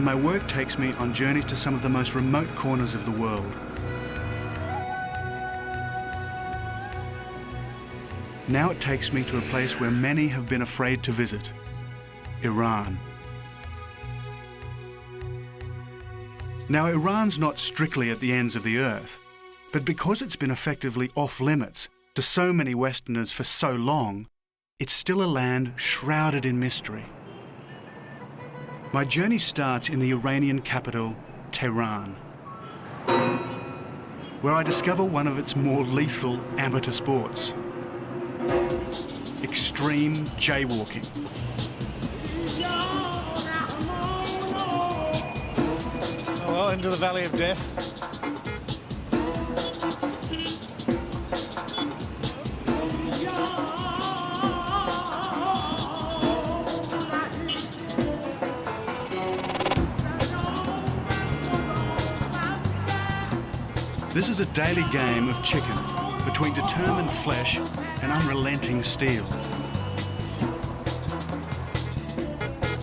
and my work takes me on journeys to some of the most remote corners of the world. Now it takes me to a place where many have been afraid to visit, Iran. Now, Iran's not strictly at the ends of the earth, but because it's been effectively off-limits to so many Westerners for so long, it's still a land shrouded in mystery. My journey starts in the Iranian capital, Tehran, where I discover one of its more lethal amateur sports: extreme jaywalking. Well, into the Valley of Death. This is a daily game of chicken between determined flesh and unrelenting steel.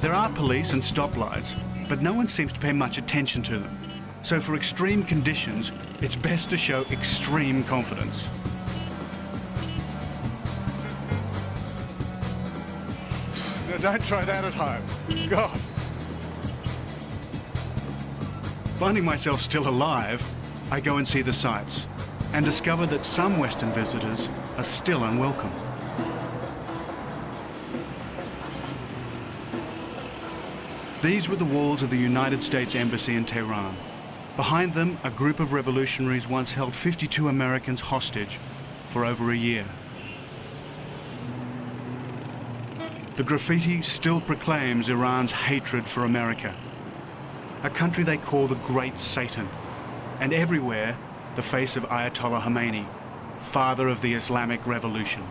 There are police and stoplights, but no one seems to pay much attention to them. So for extreme conditions, it's best to show extreme confidence. No, don't try that at home. God. Finding myself still alive, I go and see the sights and discover that some Western visitors are still unwelcome. These were the walls of the United States Embassy in Tehran. Behind them, a group of revolutionaries once held 52 Americans hostage for over a year. The graffiti still proclaims Iran's hatred for America, a country they call the Great Satan, and everywhere the face of Ayatollah Khomeini, father of the Islamic Revolution.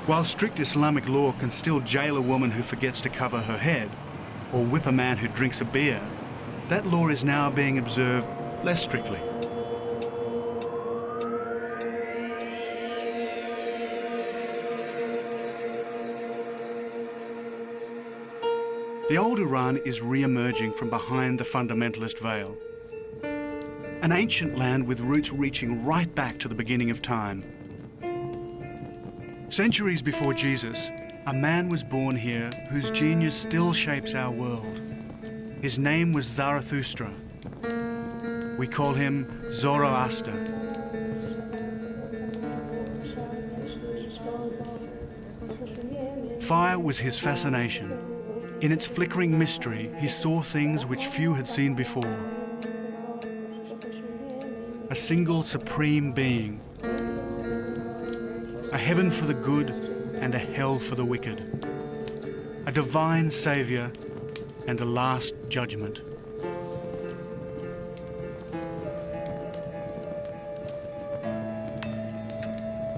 While strict Islamic law can still jail a woman who forgets to cover her head, or whip a man who drinks a beer, that law is now being observed less strictly. The old Iran is re-emerging from behind the fundamentalist veil. An ancient land with roots reaching right back to the beginning of time. Centuries before Jesus, a man was born here whose genius still shapes our world. His name was Zarathustra. We call him Zoroaster. Fire was his fascination. In its flickering mystery, he saw things which few had seen before. A single supreme being. A heaven for the good and a hell for the wicked. A divine saviour and a last judgment.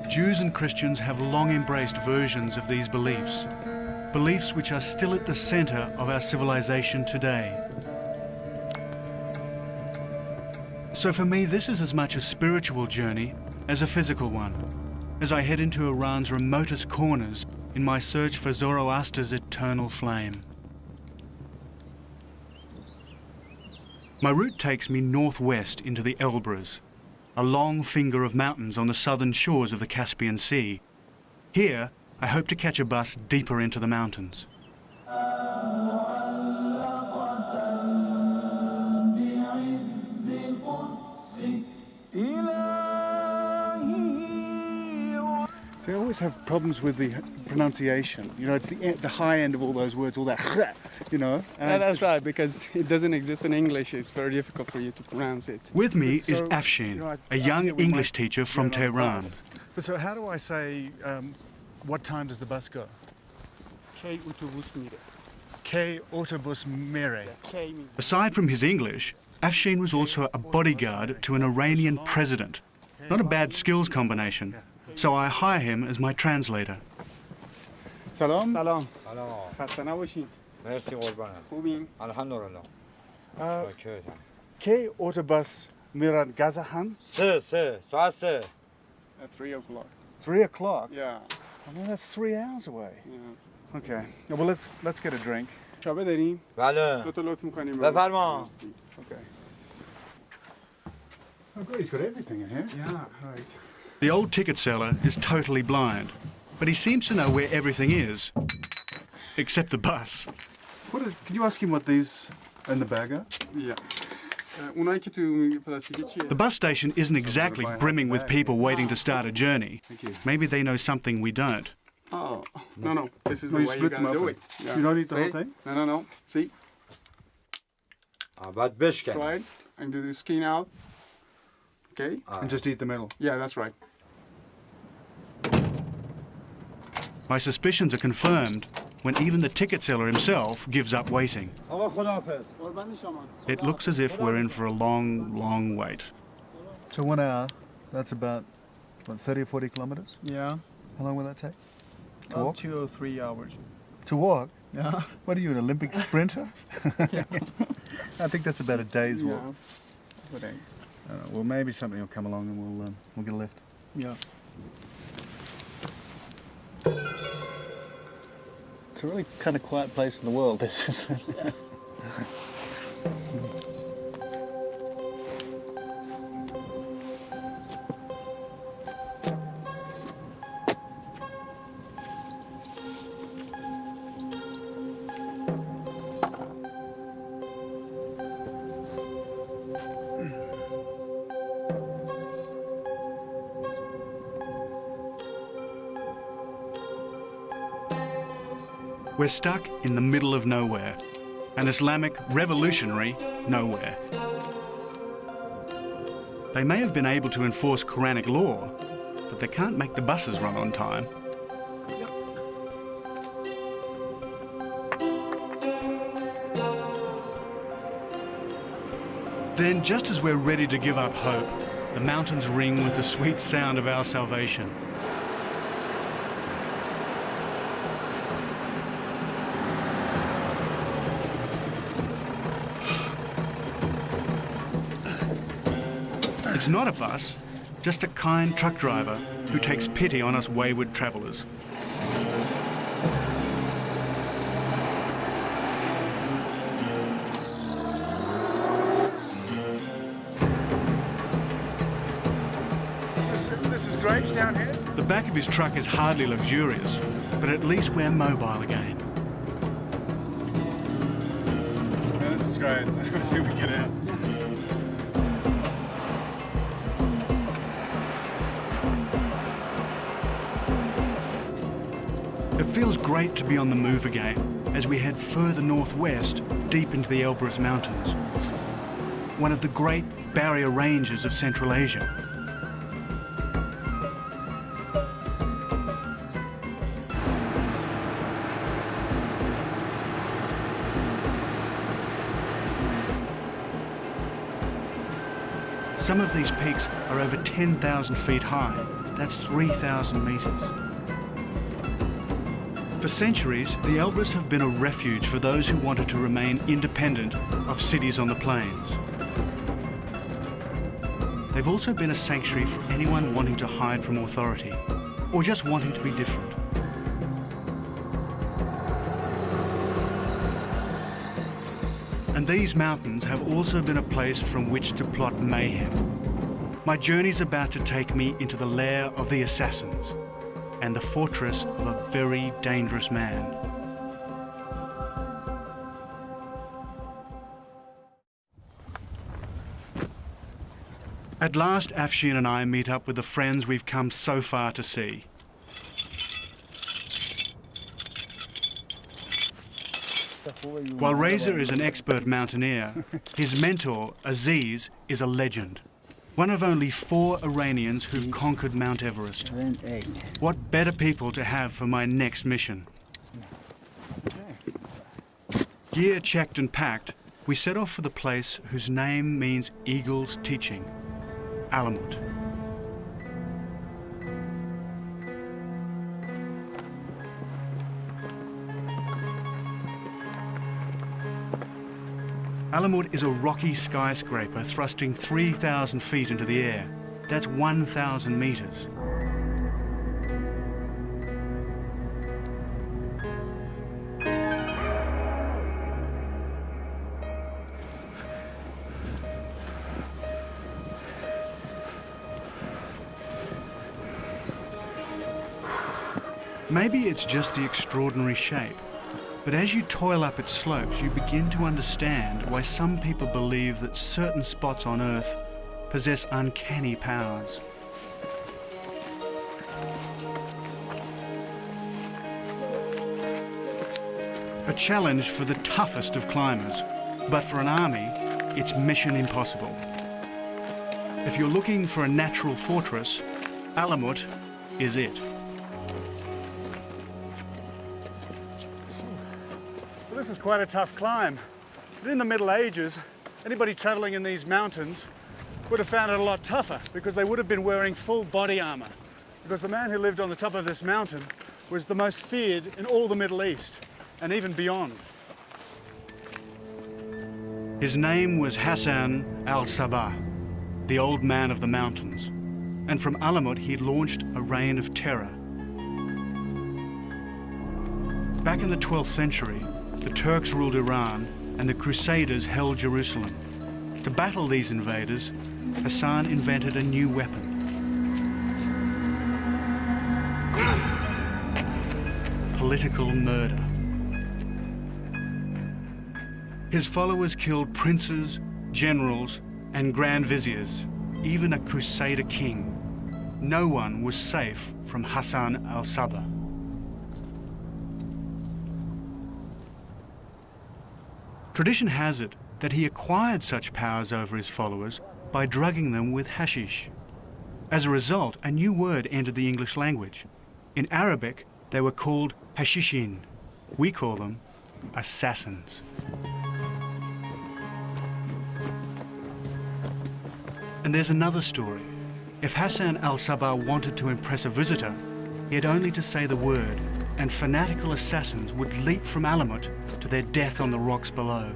Jews and Christians have long embraced versions of these beliefs, beliefs which are still at the centre of our civilization today. So for me, this is as much a spiritual journey as a physical one, as I head into Iran's remotest corners in my search for Zoroaster's eternal flame. My route takes me northwest into the Elbrus, a long finger of mountains on the southern shores of the Caspian Sea. Here, I hope to catch a bus deeper into the mountains. So I always have problems with the pronunciation. You know, it's the high end of all those words, all that, you know. Yeah, that's right, because it doesn't exist in English. It's very difficult for you to pronounce it. With me is Afshin, a young English teacher from Tehran. But so how do I say, what time does the bus go? K otobus mire. K autobus mire. Yes, K means. Aside from his English, Afshin was also a bodyguard to an Iranian president. Not a bad skills combination. So I hire him as my translator. Salam. Salam. خسته نباشین. مرسی قربانم. خوبین؟ الحمدلله. K autobus miran Gazahan? ساعت 3. At 3 o'clock. 3 o'clock? Yeah. I mean, that's 3 hours away. Yeah. Okay. Well, let's get a drink. نوشابه داریم؟ بله. دو تا لطف می‌کنیم. بفرما. مرسی. Okay. Oh, good, he's got everything in here. Yeah, right. The old ticket seller is totally blind, but he seems to know where everything is, except the bus. Could you ask him what these in the bag are? Yeah. اونایی که تو پلاستیکی چیه؟ The bus station isn't exactly brimming with people waiting to start a journey. Thank you. Maybe they know something we don't. Oh, no. This is No, the you way you split them gotta do open. it. Yeah. You don't eat the whole See? thing? No. See? بعد بشکن. Try it and do the skin out. Okay? And just eat the metal. Yeah, that's right. My suspicions are confirmed when even the ticket seller himself gives up waiting. آقا خداحافظ. It looks as if we're in for a long, long wait. So 1 hour, that's about, what, 30 or 40 kilometres? Yeah, How long will that take? To up walk? to 3 hours. To walk? Yeah. What are you, an Olympic sprinter? I think that's about a day's walk. Yeah. Well, maybe something will come along and we'll get a lift. Yeah. It's a really kind of quiet place in the world, this, isn't it? We're stuck in the middle of nowhere, an Islamic revolutionary nowhere. They may have been able to enforce Quranic law, but they can't make the buses run on time. Then, just as we're ready to give up hope, the mountains ring with the sweet sound of our salvation. It's not a bus, just a kind truck driver who takes pity on us wayward travellers. This is grapes down here? The back of his truck is hardly luxurious, but at least we're mobile again. Yeah, this is great. I think we get out. It feels great to be on the move again as we head further northwest, deep into the Elbrus Mountains, one of the great barrier ranges of Central Asia. Some of these peaks are over 10,000 feet high. That's 3,000 meters. For centuries, the Elbrus have been a refuge for those who wanted to remain independent of cities on the plains. They've also been a sanctuary for anyone wanting to hide from authority or just wanting to be different. And these mountains have also been a place from which to plot mayhem. My journey's about to take me into the lair of the assassins and the fortress of a very dangerous man. At last, Afshin and I meet up with the friends we've come so far to see. While Reza is an expert mountaineer, his mentor, Aziz, is a legend. One of only 4 Iranians who've conquered Mount Everest. What better people to have for my next mission? Gear checked and packed, we set off for the place whose name means eagle's teaching, Alamut. Alamut is a rocky skyscraper thrusting 3,000 feet into the air. That's 1,000 meters. Maybe it's just the extraordinary shape, but as you toil up its slopes, you begin to understand why some people believe that certain spots on Earth possess uncanny powers. A challenge for the toughest of climbers, but for an army, it's mission impossible. If you're looking for a natural fortress, Alamut is it. Well, this is quite a tough climb. But in the Middle Ages, anybody travelling in these mountains would have found it a lot tougher because they would have been wearing full body armour. Because the man who lived on the top of this mountain was the most feared in all the Middle East and even beyond. His name was Hassan al-Sabah, the old man of the mountains, and from Alamut he launched a reign of terror. Back in the 12th century, the Turks ruled Iran and the Crusaders held Jerusalem. To battle these invaders, Hassan invented a new weapon. Political murder. His followers killed princes, generals, and grand viziers, even a crusader king. No one was safe from Hassan al-Sabah. Tradition has it that he acquired such powers over his followers by drugging them with hashish. As a result, a new word entered the English language. In Arabic, they were called hashishin. We call them assassins. And there's another story. If Hassan al-Sabah wanted to impress a visitor, he had only to say the word, and fanatical assassins would leap from Alamut to their death on the rocks below.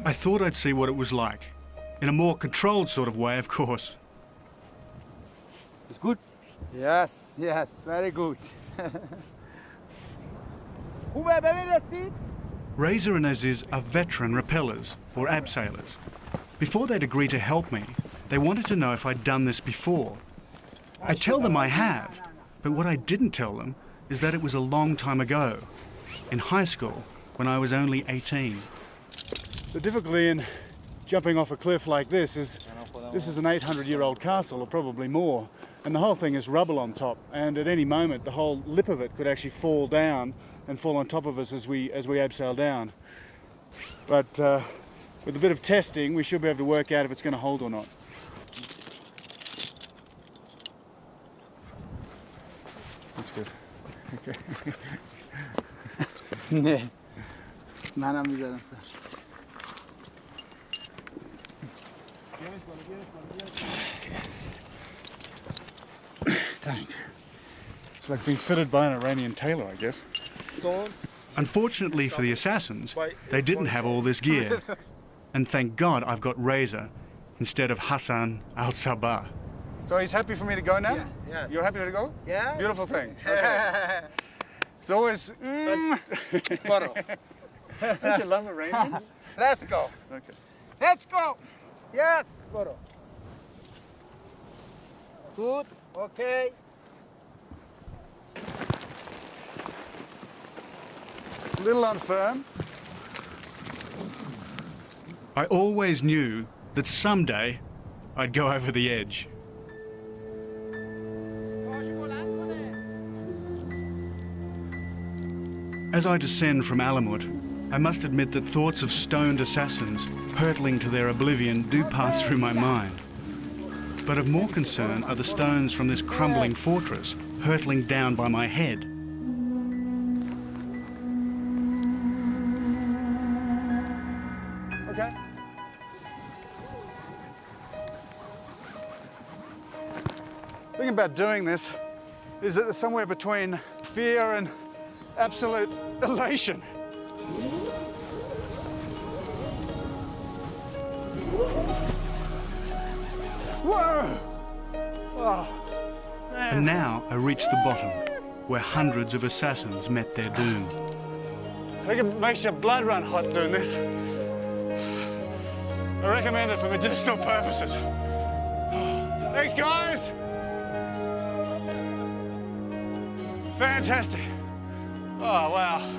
I thought I'd see what it was like. In a more controlled sort of way, of course. It's good? Yes, yes, very good. Reza and Aziz are veteran rappellers, or abseilers. Before they'd agree to help me, they wanted to know if I'd done this before. I tell them I have, but what I didn't tell them is that it was a long time ago, in high school, when I was only 18. The difficulty in jumping off a cliff like this is an 800-year-old castle, or probably more, and the whole thing is rubble on top, and at any moment the whole lip of it could actually fall down and fall on top of us as we abseil down. But with a bit of testing, we should be able to work out if it's going to hold or not. That's good. Okay. Yes. Thank you. It's like being fitted by an Iranian tailor, I guess. Unfortunately for the assassins, they didn't have all this gear. And thank God I've got Reza instead of Hassan al-Sabah. So he's happy for me to go now? Yeah, yes. You're happy to go? Yeah. Beautiful thing. Okay. It's always... Don't you love Iranians? Let's go. Okay. Let's go. Yes, Goro. Good. Okay. A little unfirm. I always knew that someday I'd go over the edge. As I descend from Alamut, I must admit that thoughts of stoned assassins hurtling to their oblivion do pass through my mind. But of more concern are the stones from this crumbling fortress hurtling down by my head. Okay. The thing about doing this is that it's somewhere between fear and absolute elation. Whoa! Oh, man. And now I reach the bottom, where hundreds of assassins met their doom. I think it makes your blood run hot doing this. I recommend it for medicinal purposes. Thanks, guys. Fantastic. Oh, wow.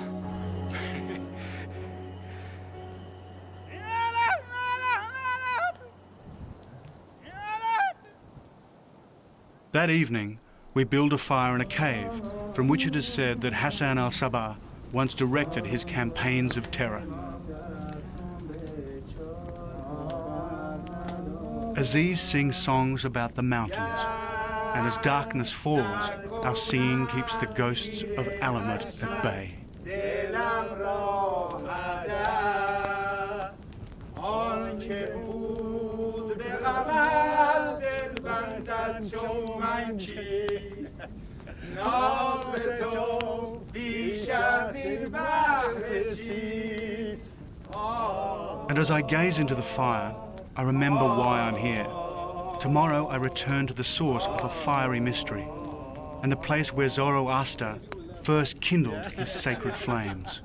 That evening, we build a fire in a cave from which it is said that Hassan al-Sabah once directed his campaigns of terror. Aziz sings songs about the mountains, and as darkness falls, our singing keeps the ghosts of Alamut at bay. And as I gaze into the fire, I remember why I'm here. Tomorrow I return to the source of a fiery mystery, and the place where Zoroaster first kindled his sacred flames.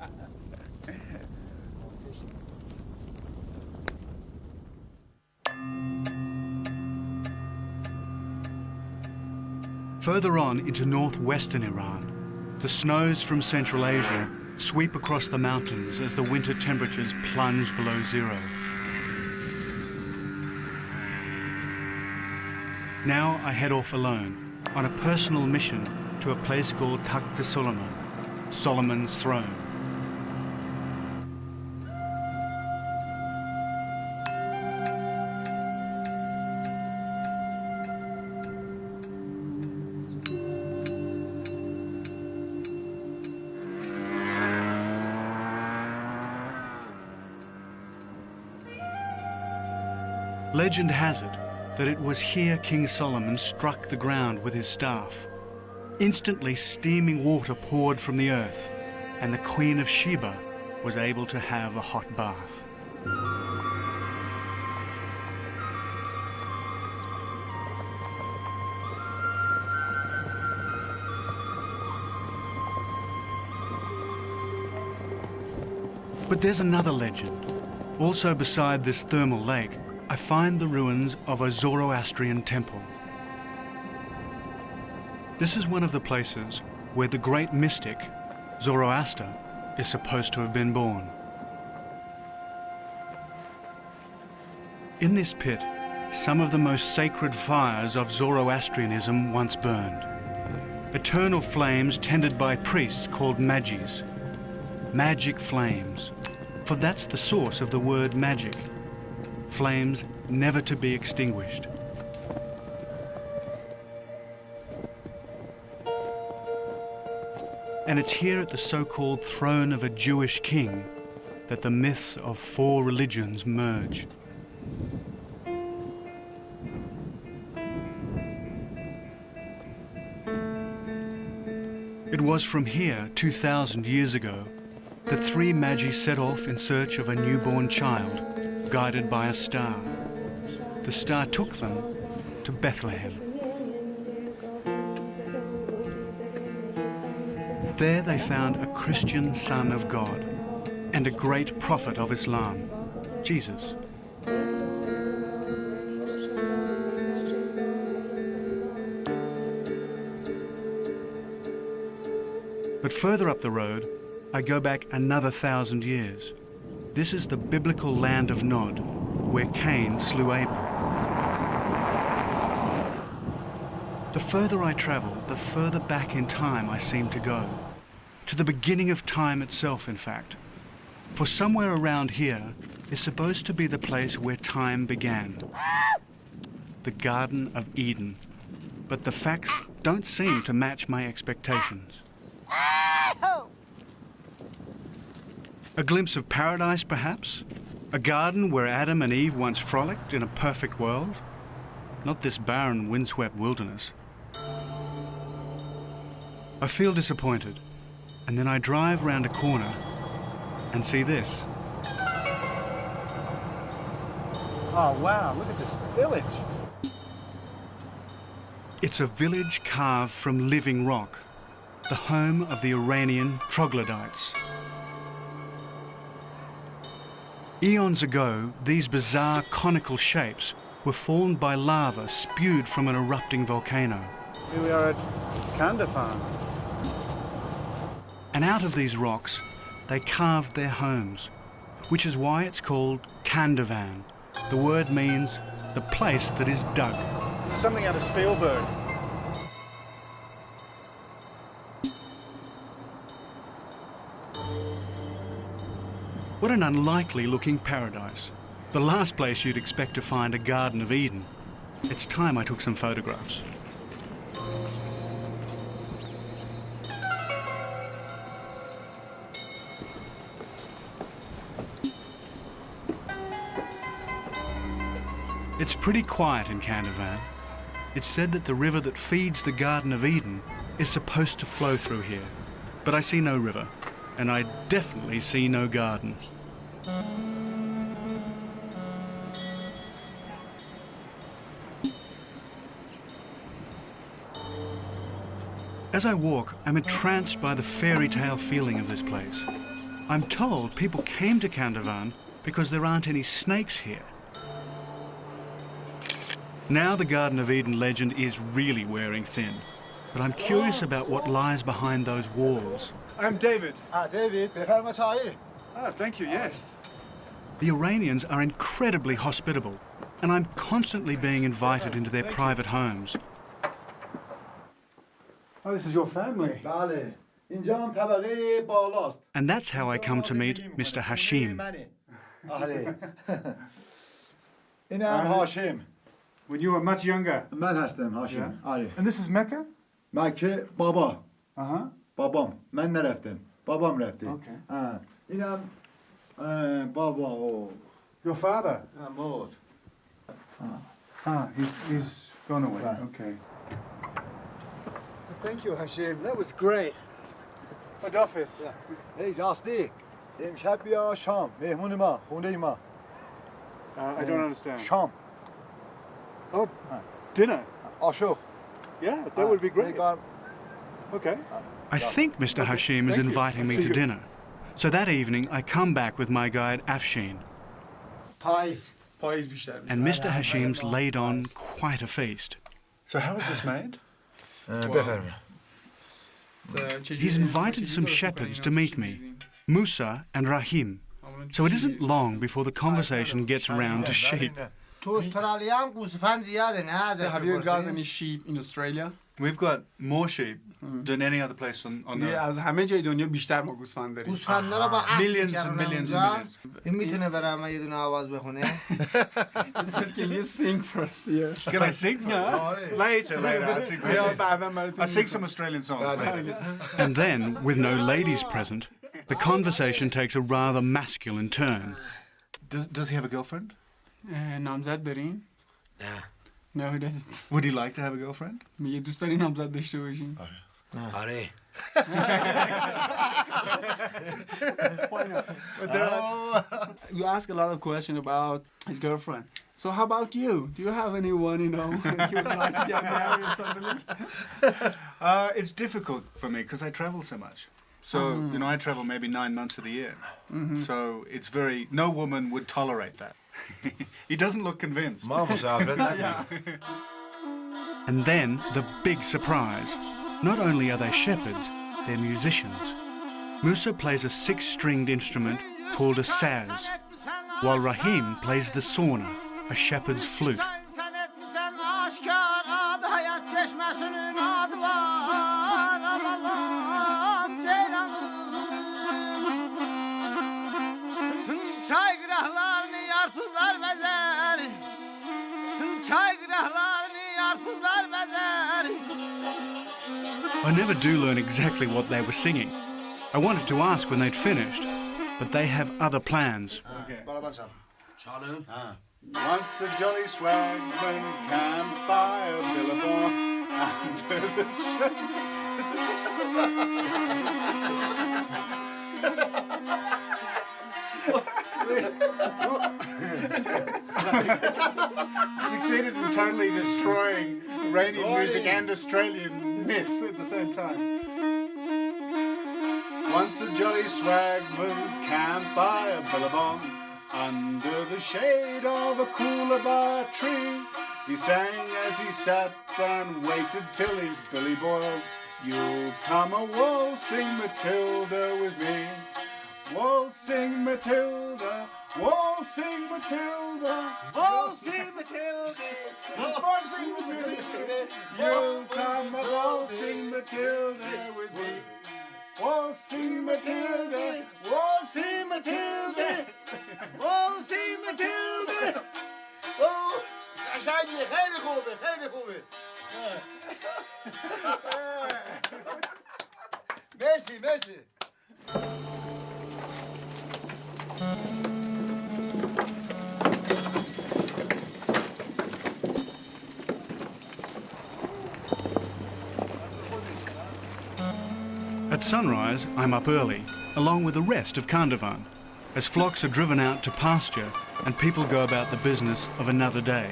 Further on into northwestern Iran, the snows from Central Asia sweep across the mountains as the winter temperatures plunge below zero. Now I head off alone on a personal mission to a place called Takht Solomon, Solomon's throne. Legend has it that it was here King Solomon struck the ground with his staff. Instantly steaming water poured from the earth, and the Queen of Sheba was able to have a hot bath. But there's another legend. Also beside this thermal lake, I find the ruins of a Zoroastrian temple. This is one of the places where the great mystic, Zoroaster, is supposed to have been born. In this pit, some of the most sacred fires of Zoroastrianism once burned. Eternal flames tended by priests called magis. Magic flames, for that's the source of the word magic. Flames never to be extinguished. And it's here at the so-called throne of a Jewish king that the myths of four religions merge. It was from here, 2,000 years ago, that three magi set off in search of a newborn child, guided by a star. The star took them to Bethlehem. There they found a Christian son of God and a great prophet of Islam, Jesus. But further up the road, I go back another 1,000 years. This is the biblical land of Nod, where Cain slew Abel. The further I travel, the further back in time I seem to go. To the beginning of time itself, in fact. For somewhere around here is supposed to be the place where time began. The Garden of Eden. But the facts don't seem to match my expectations. A glimpse of paradise, perhaps? A garden where Adam and Eve once frolicked in a perfect world? Not this barren, windswept wilderness. I feel disappointed, and then I drive round a corner and see this. Oh, wow, look at this village. It's a village carved from living rock, the home of the Iranian troglodytes. Eons ago, these bizarre conical shapes were formed by lava spewed from an erupting volcano. Here we are at Kandahar. And out of these rocks, they carved their homes, which is why it's called Kandavan. The word means the place that is dug. Something out of Spielberg. What an unlikely looking paradise. The last place you'd expect to find a Garden of Eden. It's time I took some photographs. It's pretty quiet in Kandavan. It's said that the river that feeds the Garden of Eden is supposed to flow through here. But I see no river, and I definitely see no garden. As I walk, I'm entranced by the fairy tale feeling of this place. I'm told people came to Kandavan because there aren't any snakes here. Now the Garden of Eden legend is really wearing thin, but I'm curious about what lies behind those walls. I'm David. David, بفرما چایی. Thank you, yes. The Iranians are incredibly hospitable, and I'm constantly being invited into their private homes. Oh, this is your family. بله. اینجا هم طبقه بالاست. And that's how I come to meet Mr. Hashim. آره. این هم هاشم. When you were much younger. من هستم هاشم. آره. And this is Mecca? مکه بابا. Uh-huh. بابام. من نرفتم. بابام رفته. Okay. اینم بابا و Your father? مرد. He's gone away. Right. Okay. Thank you هاشم. That was great. Adolphus. هی راستی. امشب بیا شام. مهمون ما. خونه ما. I don't understand. شام. Oh, dinner. آشوق. Yeah, that would be great. Okay. I think Mr. Hashim is Thank you. inviting me See to you. dinner. So that evening, I come back with my guide Afshin, پاییز. and Mr. Hashim's laid on quite a feast. So how is this made? بفرما. He's invited some shepherds to meet me, Musa and Rahim, so it isn't long before the conversation gets around to sheep. تو استرالیا هم گوسفند زیاده نه ازش Have you got بپرسین؟ any sheep in Australia? We've got more sheep than any other place on earth. از همه جای دنیا بیشتر ما گوسفند داریم. گوسفندا رو با اسب Millions and می‌چرونن millions and اونجا. millions. این میتونه برای من یه دونه آواز بخونه؟ Can you sing for us here? Can I sing for you? Later, I'll sing for you. بعدا براتون I'll sing some Australian songs. And then, with no ladies present, the conversation takes a rather masculine turn. Does he have a girlfriend? نامزد دارین؟ نه. No, he doesn't. Would he like to have a girlfriend? میگه دوست داری نامزد داشته باشین؟ آره. Why not? You ask a lot of questions about his girlfriend. So how about you? Do you have anyone, you know, you would like to get married or something? It's difficult for me because I travel so much. So, you know, I travel maybe 9 months of the year. So it's no woman would tolerate that. He doesn't look convinced. And then, the big surprise. Not only are they shepherds, they're musicians. Musa plays a 6-stringed instrument called a saz, while Rahim plays the sauna, a shepherd's flute. I never do learn exactly what they were singing. I wanted to ask when they'd finished, but they have other plans. Okay. چالم؟ Once a jolly swagman campfire billabong under the succeeded in totally destroying Iranian music and Australian myth at the same time. Once a jolly swagman camped by a billabong under the shade of a coolabah tree. He sang as he sat and waited till his billy boiled, You'll come a waltzing Matilda with me. Waltzing Matilda, waltzing Matilda, waltzing Matilda, waltzing Matilda. You'll come a waltzing Matilda with me. Waltzing Matilda, waltzing Matilda, waltzing Matilda. Oh, قشنگی خیلی خوبه خیلی خوبه. مرسی مرسی. At sunrise, I'm up early, along with the rest of Kandavan, as flocks are driven out to pasture and people go about the business of another day.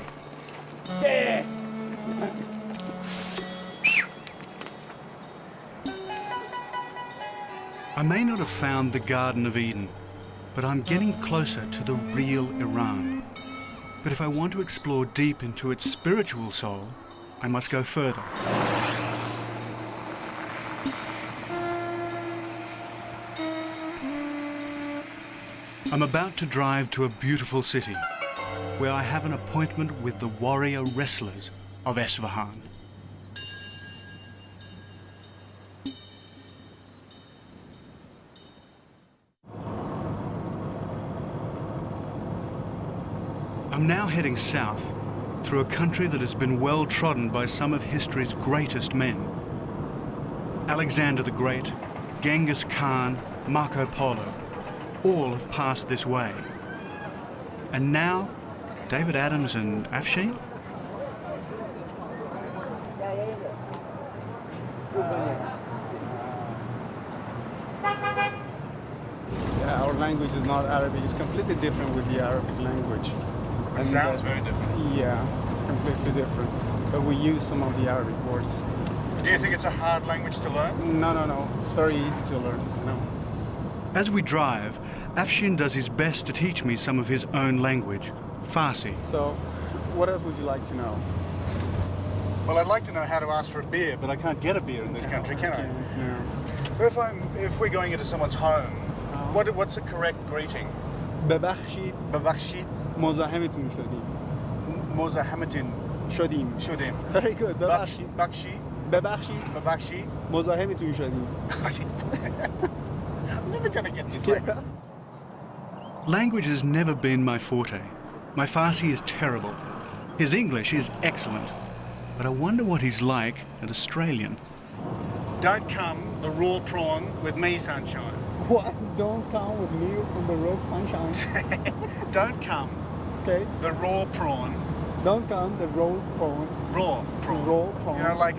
I may not have found the Garden of Eden, but I'm getting closer to the real Iran. But if I want to explore deep into its spiritual soul, I must go further. I'm about to drive to a beautiful city where I have an appointment with the warrior wrestlers of Esfahan. I'm now heading south through a country that has been well trodden by some of history's greatest men. Alexander the Great, Genghis Khan, Marco Polo, all have passed this way. And now, David Adams and Afshin? Yeah, our language is not Arabic. It's completely different with the Arabic language. It sounds very different. Yeah, it's completely different. But we use some of the Arabic words. Do you think it's a hard language to learn? No. It's very easy to learn. No. As we drive, Afshin does his best to teach me some of his own language, Farsi. So, what else would you like to know? Well, I'd like to know how to ask for a beer, but I can't get a beer in this country, can I? No. But if we're going into someone's home, what's the correct greeting? ببخشید Babakshit, مزاحمتون شدیم. Mozahamadin, شدیم. Shudim. Very good. ببخشید. Bakshi, ببخشید Babakshi. مزاحمتون شدیم. I'm never going to get this language. Language has never been my forte. My Farsi is terrible. His English is excellent. But I wonder what he's like at Australian. Don't come the raw prawn with me, sunshine. What? Don't come with me on the road, sunshine. Don't come Okay. the raw prawn. Don't come the road prawn. Raw prawn. Raw prawn. You know, like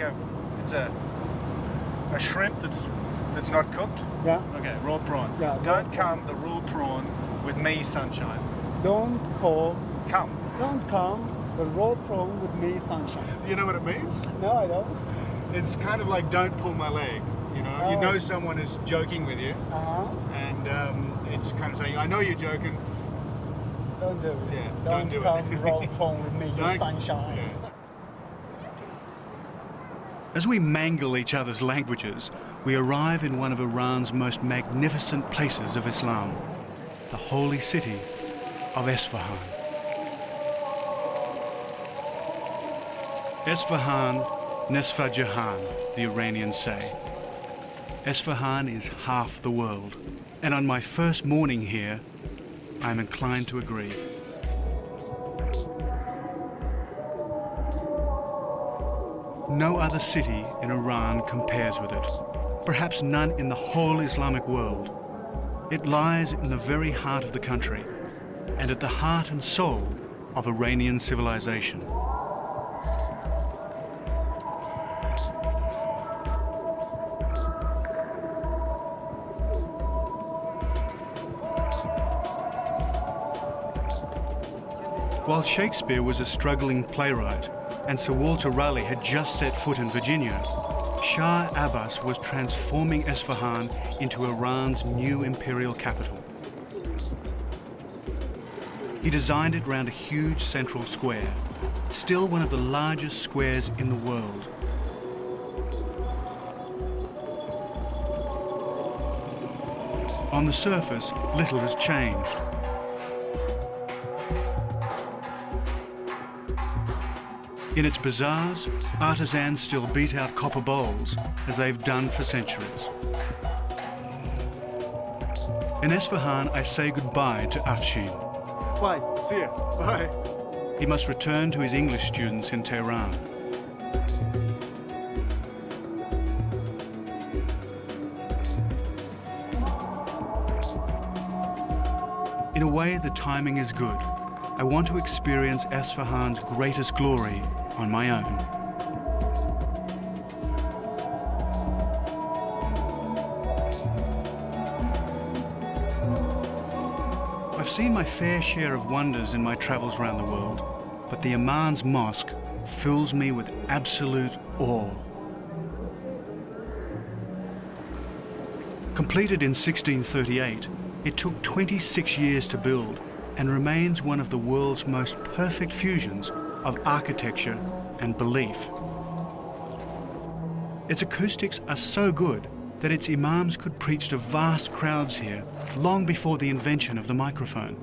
it's a shrimp that's not cooked. Yeah. Okay, raw prawn. Yeah, Don't raw come the raw prawn with me, sunshine. Don't Come. come the raw prawn with me, sunshine. You know what it means? No, I don't. It's kind of like don't pull my leg. You know someone is joking with you, and it's kind of saying, I know you're joking. Don't do it. Yeah, don't don't do it. come raw prawn with me, you Don't- sunshine. Yeah. As we mangle each other's languages, we arrive in one of Iran's most magnificent places of Islam, the holy city of Esfahan. Esfahan, Nesfa Jahan, the Iranians say. Esfahan is half the world, and on my first morning here, I'm inclined to agree. No other city in Iran compares with it, perhaps none in the whole Islamic world. It lies in the very heart of the country, and at the heart and soul of Iranian civilization. While Shakespeare was a struggling playwright and Sir Walter Raleigh had just set foot in Virginia, Shah Abbas was transforming Esfahan into Iran's new imperial capital. He designed it round a huge central square, still one of the largest squares in the world. On the surface, little has changed. In its bazaars, artisans still beat out copper bowls, as they've done for centuries. In Esfahan, I say goodbye to Afshin. Bye. See ya. Bye. He must return to his English students in Tehran. In a way, the timing is good. I want to experience Esfahan's greatest glory on my own. I've seen my fair share of wonders in my travels around the world, but the Imam's Mosque fills me with absolute awe. Completed in 1638, it took 26 years to build and remains one of the world's most perfect fusions of architecture and belief. Its acoustics are so good that its imams could preach to vast crowds here long before the invention of the microphone.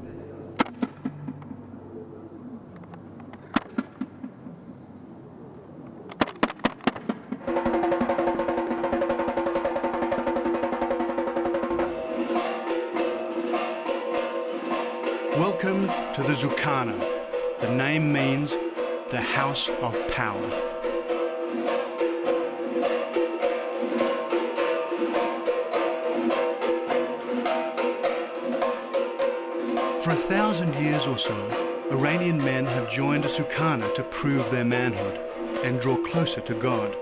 Welcome to the Zukana. The name means the House of Power. For 1,000 years or so, Iranian men have joined a Zukana to prove their manhood and draw closer to God.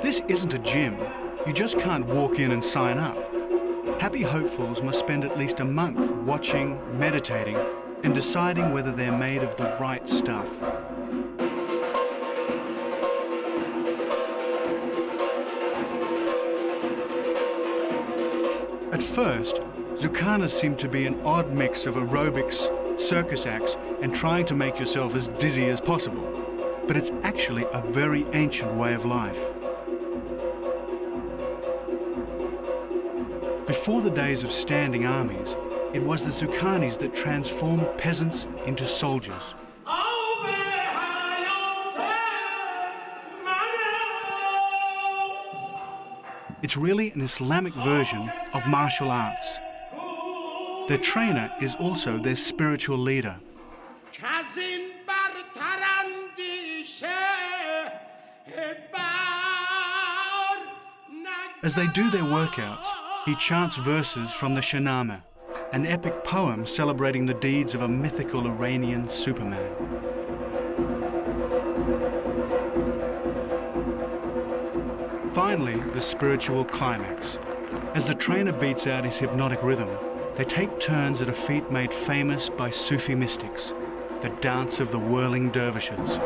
This isn't a gym. You just can't walk in and sign up. Happy hopefuls must spend at least a month watching, meditating, and deciding whether they're made of the right stuff. At first, Zukanas seem to be an odd mix of aerobics, circus acts, and trying to make yourself as dizzy as possible. But it's actually a very ancient way of life. Before the days of standing armies, it was the Zukanis that transformed peasants into soldiers. It's really an Islamic version of martial arts. Their trainer is also their spiritual leader. As they do their workouts, he chants verses from the Shahnameh, an epic poem celebrating the deeds of a mythical Iranian Superman. Finally, the spiritual climax. As the trainer beats out his hypnotic rhythm, they take turns at a feat made famous by Sufi mystics, the dance of the whirling dervishes.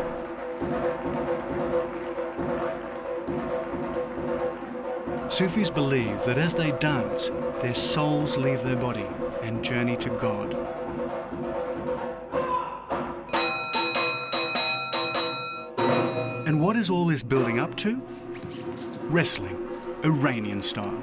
Sufis believe that as they dance, their souls leave their body and journey to God. And what is all this building up to? Wrestling, Iranian style.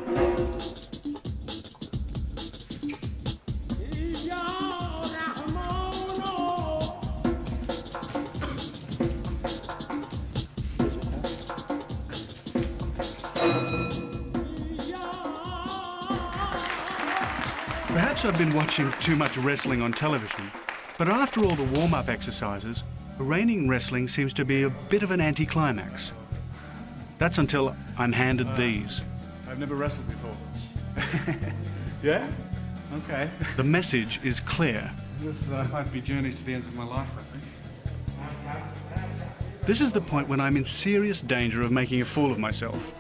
Perhaps I've been watching too much wrestling on television, but after all the warm-up exercises, Iranian wrestling seems to be a bit of an anticlimax. That's until I'm handed these. I've never wrestled before. Yeah? Okay. The message is clear. This might be journeys to the ends of my life, I think. This is the point when I'm in serious danger of making a fool of myself.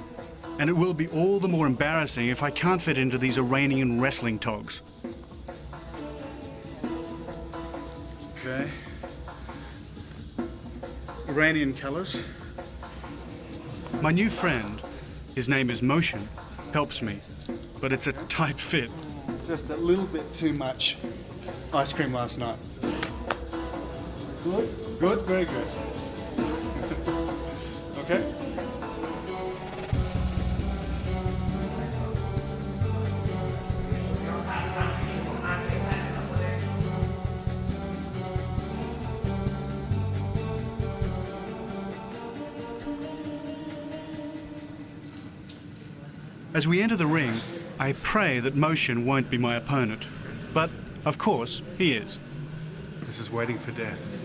And it will be all the more embarrassing if I can't fit into these Iranian wrestling togs. Okay. Iranian colours. My new friend, his name is Motion, helps me, but it's a tight fit. just a little bit too much ice cream last night. Good? Good? Very good. Okay? As we enter the ring, I pray that Motion won't be my opponent. But, of course, he is. This is waiting for death.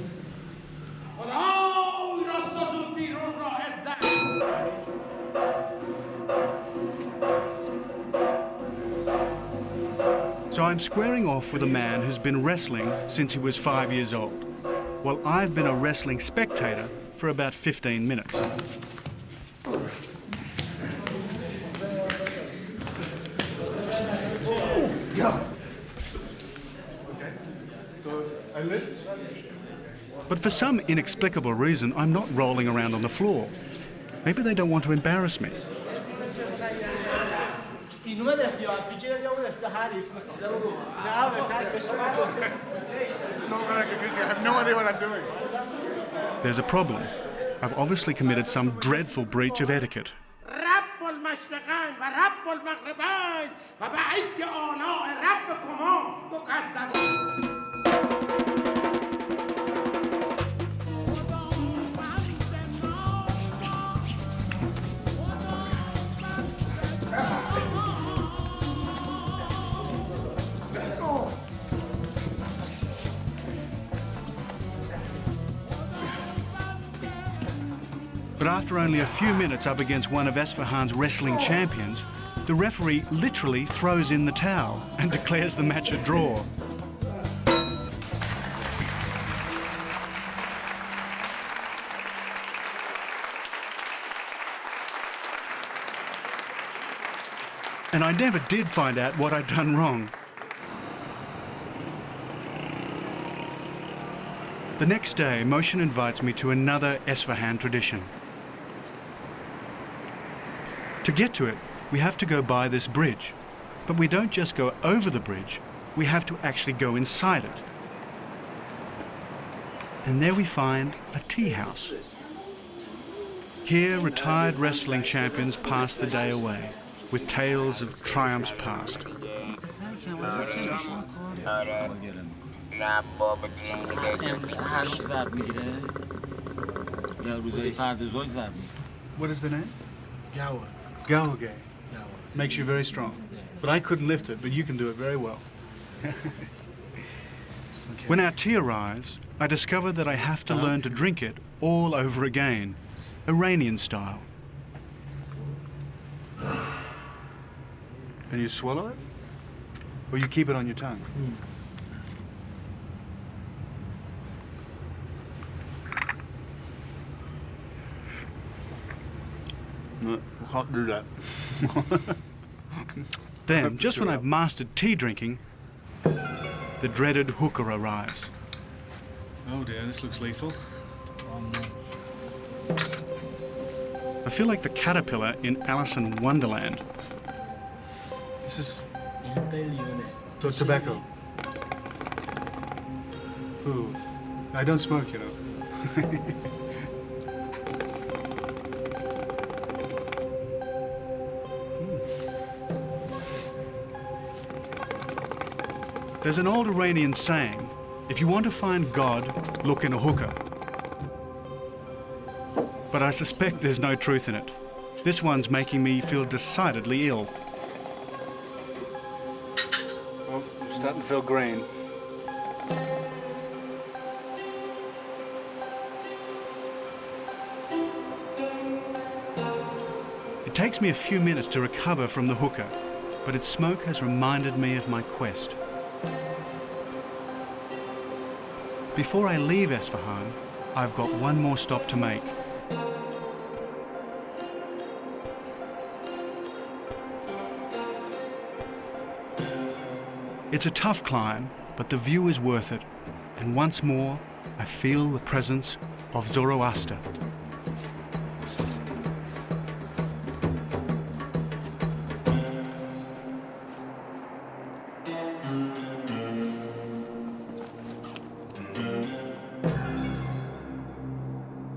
So I'm squaring off with a man who's been wrestling since he was 5 years old, while I've been a wrestling spectator for about 15 minutes. But for some inexplicable reason, I'm not rolling around on the floor. Maybe they don't want to embarrass me. This is not very confusing. I have no idea what I'm doing. There's a problem. I've obviously committed some dreadful breach of etiquette. But after only a few minutes up against one of Esfahan's wrestling champions, the referee literally throws in the towel and declares the match a draw. And I never did find out what I'd done wrong. The next day, Motion invites me to another Esfahan tradition. To get to it, we have to go by this bridge. But we don't just go over the bridge, we have to actually go inside it. And there we find a tea house. Here, retired wrestling champions pass the day away, with tales of triumphs past. What is the name? Gawage. Makes you very strong. But I couldn't lift it, but you can do it very well. When our tea arrives, I discover that I have to learn to drink it all over again, Iranian style. And you swallow it? Or you keep it on your tongue? No, I can't do that. Then, just when I've mastered tea drinking, the dreaded hookah arrives. Oh dear, this looks lethal. I feel like the caterpillar in Alice in Wonderland. This is tobacco. Ooh, I don't smoke, you know. There's an old Iranian saying, if you want to find God, look in a hookah. But I suspect there's no truth in it. This one's making me feel decidedly ill. Oh, I'm starting to feel green. It takes me a few minutes to recover from the hookah, but its smoke has reminded me of my quest. Before I leave Esfahan, I've got one more stop to make. It's a tough climb, but the view is worth it. And once more, I feel the presence of Zoroaster.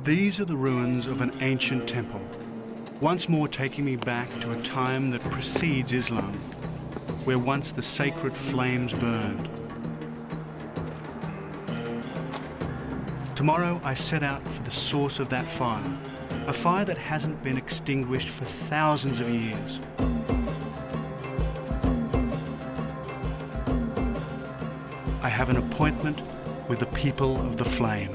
These are the ruins of an ancient temple, once more taking me back to a time that precedes Islam, where once the sacred flames burned. Tomorrow I set out for the source of that fire, a fire that hasn't been extinguished for thousands of years. I have an appointment with the people of the flame.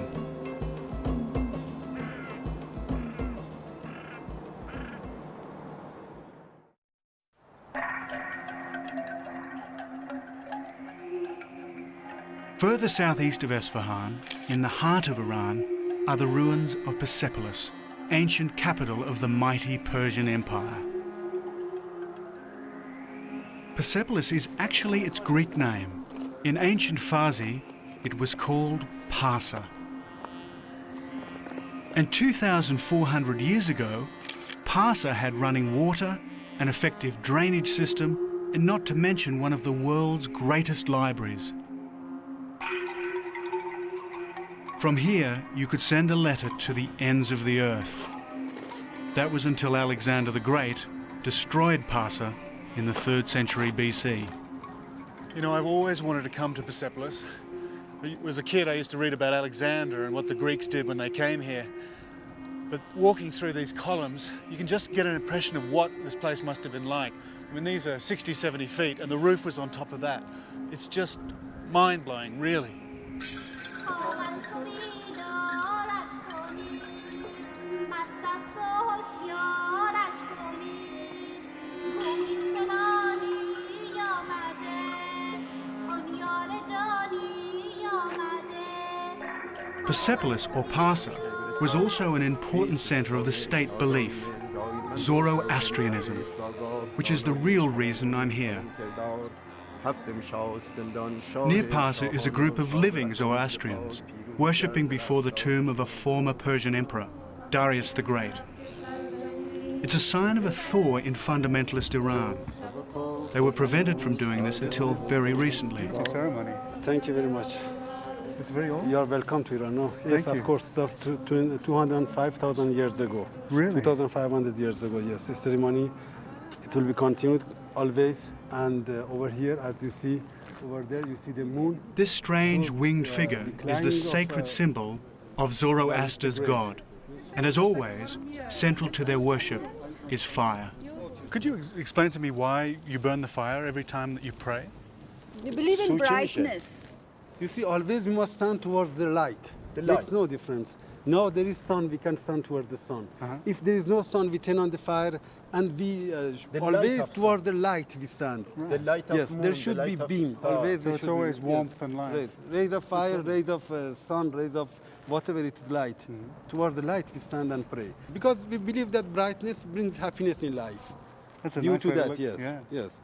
Further southeast of Esfahan, in the heart of Iran, are the ruins of Persepolis, ancient capital of the mighty Persian Empire. Persepolis is actually its Greek name. In ancient Farsi, it was called Parsa. And 2,400 years ago, Parsa had running water, an effective drainage system, and not to mention one of the world's greatest libraries. From here, you could send a letter to the ends of the earth. That was until Alexander the Great destroyed Parsa in the 3rd century BC. You know, I've always wanted to come to Persepolis. As a kid, I used to read about Alexander and what the Greeks did when they came here. But walking through these columns, you can just get an impression of what this place must have been like. I mean, these are 60, 70 feet, and the roof was on top of that. It's just mind-blowing, really. Persepolis, or Parsa, was also an important centre of the state belief, Zoroastrianism, which is the real reason I'm here. Near Parsa is a group of living Zoroastrians, worshipping before the tomb of a former Persian emperor, Darius the Great. It's a sign of a thaw in fundamentalist Iran. They were prevented from doing this until very recently. Ceremony. Thank you very much. It's very old. You are welcome to Iran. No? Yes, Thank of course. It's of 205,000 years ago. Really? 2,500 years ago, yes. This ceremony, it will be continued always. And over here, as you see, over there, you see the moon. This strange winged figure is the sacred symbol of Zoroaster's god. And as always, central to their worship is fire. Could you explain to me why you burn the fire every time that you pray? We believe in brightness. You see, always we must stand towards the light. The light. Makes no difference. Now there is sun, we can stand towards the sun. If there is no sun, we turn on the fire, and we always toward the light we stand. The light of Yes, moon, there should the be light of beam. star. Always So there it's should always be, warmth and light. Rays of fire, rays of sun, rays of whatever it is light. Towards the light we stand and pray. Because we believe that brightness brings happiness in life. That's a Due nice to way to that, look- yes, yeah. yes.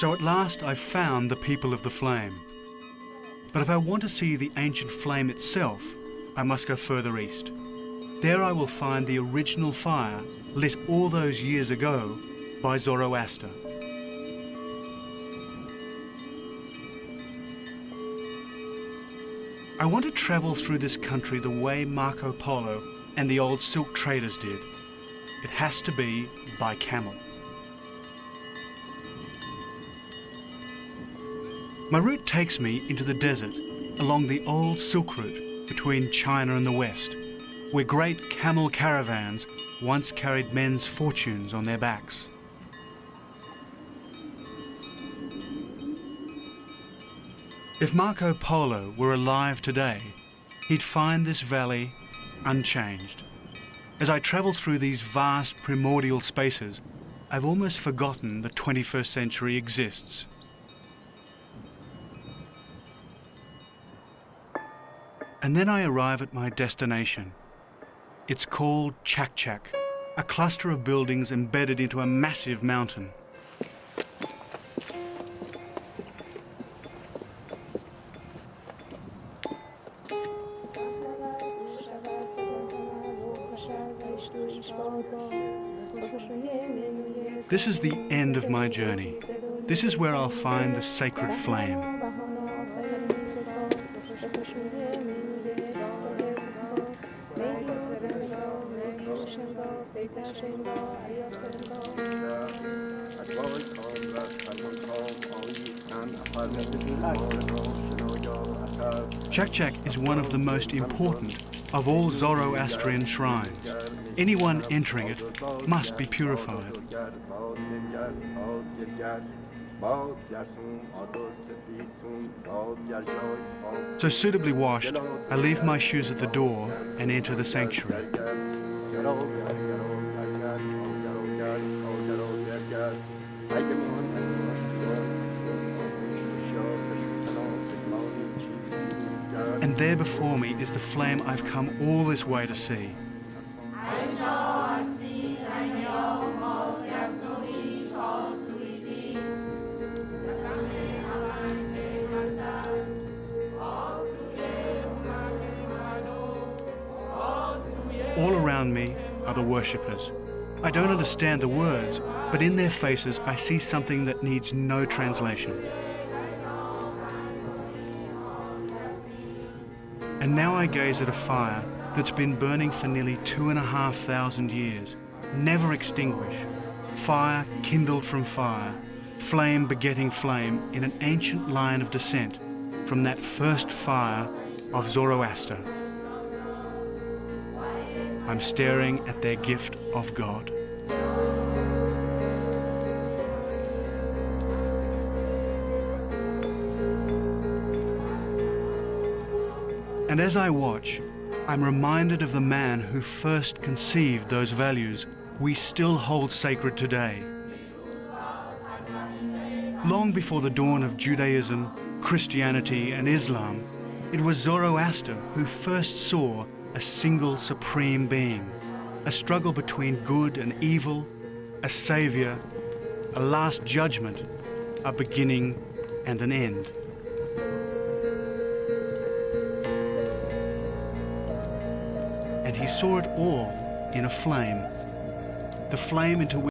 So at last I've found the people of the flame. But if I want to see the ancient flame itself, I must go further east. There I will find the original fire lit all those years ago by Zoroaster. I want to travel through this country the way Marco Polo and the old silk traders did. It has to be by camel. My route takes me into the desert along the old Silk Route between China and the West, where great camel caravans once carried men's fortunes on their backs. If Marco Polo were alive today, he'd find this valley unchanged. As I travel through these vast primordial spaces, I've almost forgotten the 21st century exists. And then I arrive at my destination. It's called Chak Chak, a cluster of buildings embedded into a massive mountain. This is the end of my journey. This is where I'll find the sacred flame. Chak is one of the most important of all Zoroastrian shrines. Anyone entering it must be purified. So suitably washed, I leave my shoes at the door and enter the sanctuary. And there before me is the flame I've come all this way to see. All around me are the worshippers. I don't understand the words, but in their faces I see something that needs no translation. And now I gaze at a fire that's been burning for nearly 2,500 years, never extinguished. Fire kindled from fire, flame begetting flame in an ancient line of descent from that first fire of Zoroaster. I'm staring at their gift of God. And as I watch, I'm reminded of the man who first conceived those values we still hold sacred today. Long before the dawn of Judaism, Christianity, and Islam, it was Zoroaster who first saw a single supreme being, a struggle between good and evil, a savior, a last judgment, a beginning and an end. And he saw it all in a flame, the flame into which